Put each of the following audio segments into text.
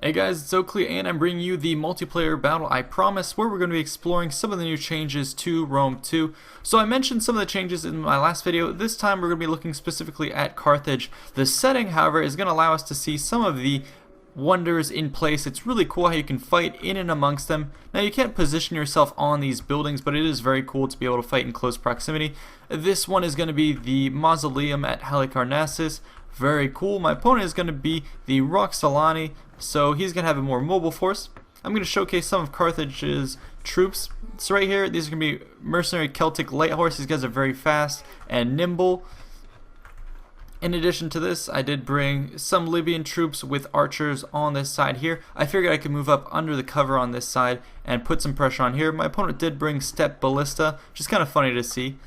Hey guys, it's Oakley and I'm bringing you the multiplayer battle I promise, where we're going to be exploring some of the new changes to Rome 2. So I mentioned some of the changes in my last video. This time we're going to be looking specifically at Carthage. The setting, however, is going to allow us to see some of the wonders in place. It's really cool how you can fight in and amongst them. Now you can't position yourself on these buildings, but it is very cool to be able to fight in close proximity. This one is going to be the Mausoleum at Halicarnassus. Very cool. My opponent is going to be the Roxoloni, so he's going to have a more mobile force. I'm going to showcase some of Carthage's troops. So right here, these are going to be mercenary Celtic light horse. These guys are very fast and nimble. In addition to this, I did bring some Libyan troops with archers on this side here. I figured I could move up under the cover on this side and put some pressure on here. My opponent did bring step ballista, which is kind of funny to see.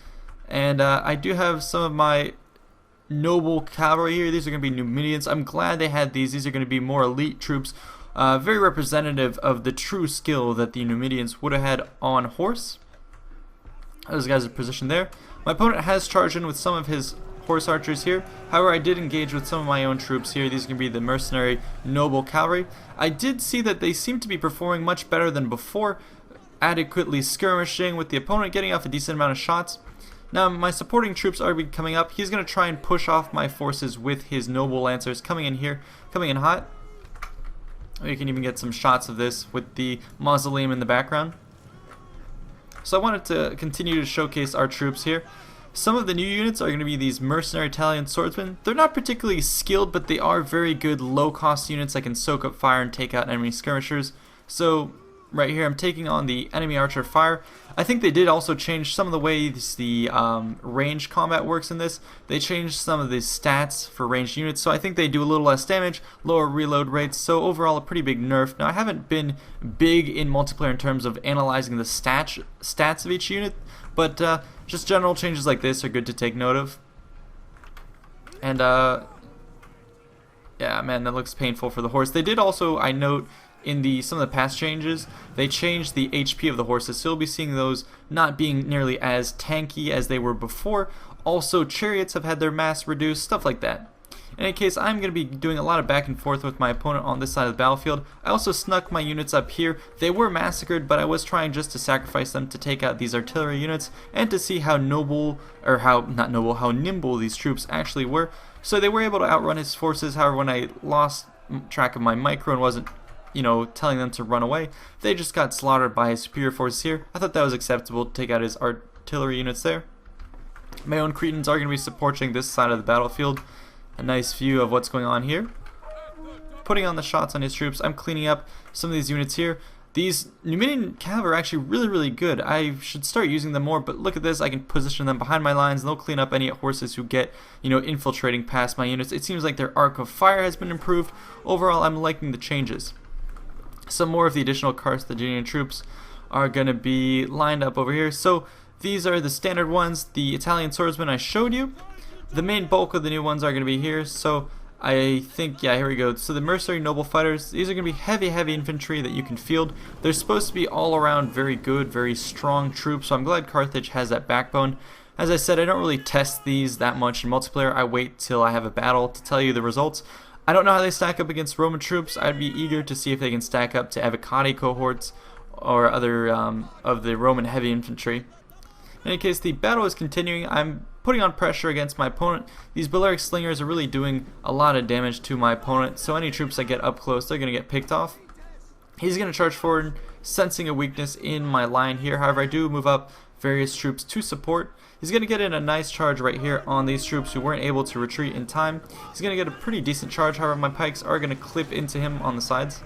And I do have some of my noble cavalry here. These are going to be Numidians. I'm glad they had these. These are going to be more elite troops, very representative of the true skill that the Numidians would have had on horse. Those guys are positioned there. My opponent has charged in with some of his horse archers here. However, I did engage with some of my own troops here. These are going to be the mercenary noble cavalry. I did see that they seem to be performing much better than before, adequately skirmishing with the opponent, getting off a decent amount of shots. Now my supporting troops are coming up. He's going to try and push off my forces with his noble lancers coming in here, coming in hot. You can even get some shots of this with the mausoleum in the background. So I wanted to continue to showcase our troops here. Some of the new units are going to be these mercenary Italian swordsmen. They're not particularly skilled, but they are very good low-cost units that can soak up fire and take out enemy skirmishers. So right here I'm taking on the enemy archer fire. I think they did also change some of the ways the range combat works in this. They changed some of the stats for ranged units, so I think they do a little less damage, lower reload rates, so overall a pretty big nerf. Now I haven't been big in multiplayer in terms of analyzing the stats of each unit, but just general changes like this are good to take note of. And yeah, man, that looks painful for the horse. They did also, I note, in some of the past changes, they changed the HP of the horses, so you'll be seeing those not being nearly as tanky as they were before. Also, chariots have had their mass reduced, stuff like that. In any case, I'm going to be doing a lot of back and forth with my opponent on this side of the battlefield. I also snuck my units up here. They were massacred, but I was trying just to sacrifice them to take out these artillery units and to see how noble, or how nimble these troops actually were. So they were able to outrun his forces. However, when I lost track of my micro and wasn't telling them to run away, they just got slaughtered by his superior forces here. I thought that was acceptable to take out his artillery units there. My own Cretans are going to be supporting this side of the battlefield. A nice view of what's going on here. Putting on the shots on his troops. I'm cleaning up some of these units here. These Numidian cavalry are actually really good. I should start using them more, but look at this. I can position them behind my lines and they'll clean up any horses who get, infiltrating past my units. It seems like their arc of fire has been improved. Overall, I'm liking the changes. Some more of the additional Carthaginian troops are going to be lined up over here. So these are the standard ones, the Italian swordsmen I showed you. The main bulk of the new ones are going to be here. So I think, yeah, here we go. So the mercenary noble fighters, these are going to be heavy infantry that you can field. They're supposed to be all around very good, very strong troops. So I'm glad Carthage has that backbone. As I said, I don't really test these that much in multiplayer. I wait till I have a battle to tell you the results. I don't know how they stack up against Roman troops. I'd be eager to see if they can stack up to Avocati cohorts or other of the Roman heavy infantry. In any case, the battle is continuing. I'm putting on pressure against my opponent. These Balearic slingers are really doing a lot of damage to my opponent, so any troops that get up close, they're going to get picked off. He's going to charge forward, sensing a weakness in my line here. However, I do move up various troops to support. He's going to get in a nice charge right here on these troops who weren't able to retreat in time. He's going to get a pretty decent charge. However, my pikes are going to clip into him on the sides.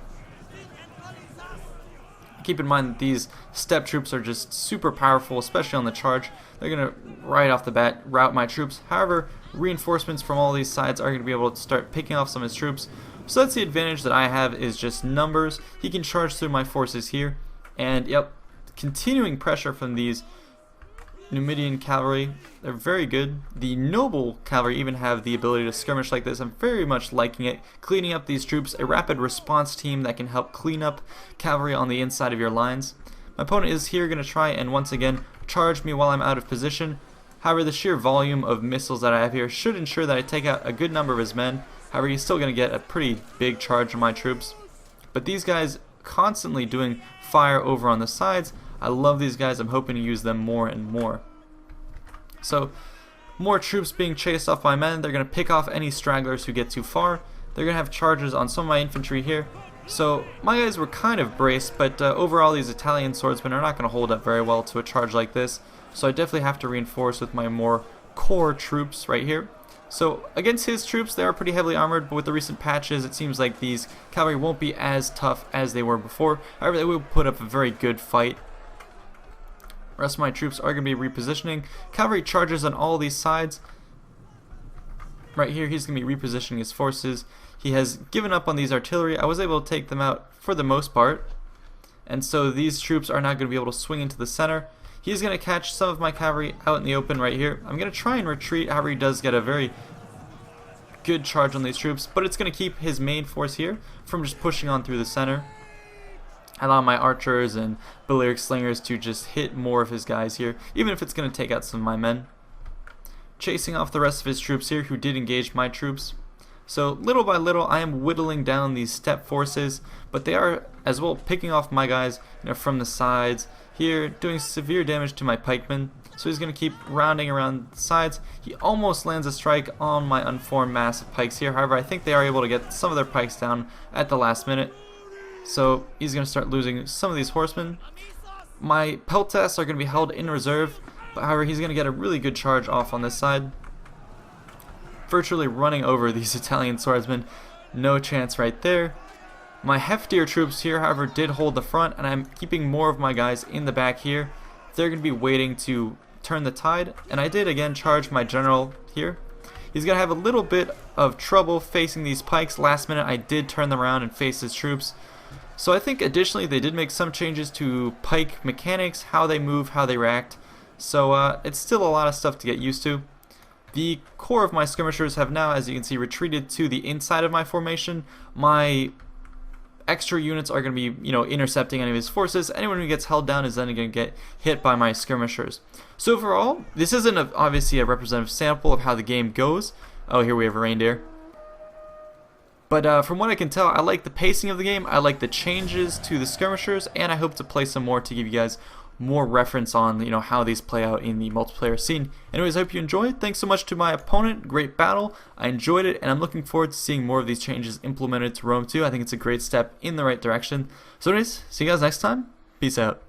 Keep in mind that these step troops are just super powerful, especially on the charge. They're going to, right off the bat, rout my troops. However, reinforcements from all these sides are going to be able to start picking off some of his troops. So that's the advantage that I have, is just numbers. He can charge through my forces here. And, yep, continuing pressure from these Numidian cavalry. They're very good. The noble cavalry even have the ability to skirmish like this. I'm very much liking it. Cleaning up these troops, a rapid response team that can help clean up cavalry on the inside of your lines. My opponent is here going to try and once again charge me while I'm out of position. However, the sheer volume of missiles that I have here should ensure that I take out a good number of his men. However, he's still going to get a pretty big charge on my troops. But these guys constantly doing fire over on the sides. I love these guys. I'm hoping to use them more and more. So more troops being chased off by men. They're going to pick off any stragglers who get too far. They're going to have charges on some of my infantry here. So my guys were kind of braced, but overall these Italian swordsmen are not going to hold up very well to a charge like this. So I definitely have to reinforce with my more core troops right here. So against his troops, they are pretty heavily armored, but with the recent patches, it seems like these cavalry won't be as tough as they were before. However, they will put up a very good fight. The rest of my troops are going to be repositioning. Cavalry charges on all these sides. Right here, he's going to be repositioning his forces. He has given up on these artillery. I was able to take them out for the most part. And so these troops are not going to be able to swing into the center. He's going to catch some of my cavalry out in the open right here. I'm going to try and retreat. However, he does get a very good charge on these troops, but it's going to keep his main force here from just pushing on through the center. I allow my archers and Balearic slingers to just hit more of his guys here, even if it's going to take out some of my men. Chasing off the rest of his troops here who did engage my troops. So little by little I am whittling down these steppe forces, but they are as well picking off my guys, from the sides here, doing severe damage to my pikemen. So he's going to keep rounding around the sides. He almost lands a strike on my unformed mass of pikes here. However, I think they are able to get some of their pikes down at the last minute. So he's going to start losing some of these horsemen. My peltasts are going to be held in reserve, but however he's going to get a really good charge off on this side. Virtually running over these Italian swordsmen. No chance right there. My heftier troops here, however, did hold the front, and I'm keeping more of my guys in the back here. They're going to be waiting to turn the tide, and I did again charge my general here. He's going to have a little bit of trouble facing these pikes. Last minute I did turn them around and face his troops. So I think additionally they did make some changes to pike mechanics, how they move, how they react. So it's still a lot of stuff to get used to. The core of my skirmishers have now, as you can see, retreated to the inside of my formation. My extra units are going to be, intercepting any of his forces. Anyone who gets held down is then going to get hit by my skirmishers. So overall, this isn't obviously a representative sample of how the game goes. Oh, here we have a reindeer. But from what I can tell, I like the pacing of the game, I like the changes to the skirmishers, and I hope to play some more to give you guys more reference on how these play out in the multiplayer scene. Anyways, I hope you enjoyed. Thanks so much to my opponent. Great battle. I enjoyed it, and I'm looking forward to seeing more of these changes implemented to Rome 2. I think it's a great step in the right direction. So anyways, see you guys next time. Peace out.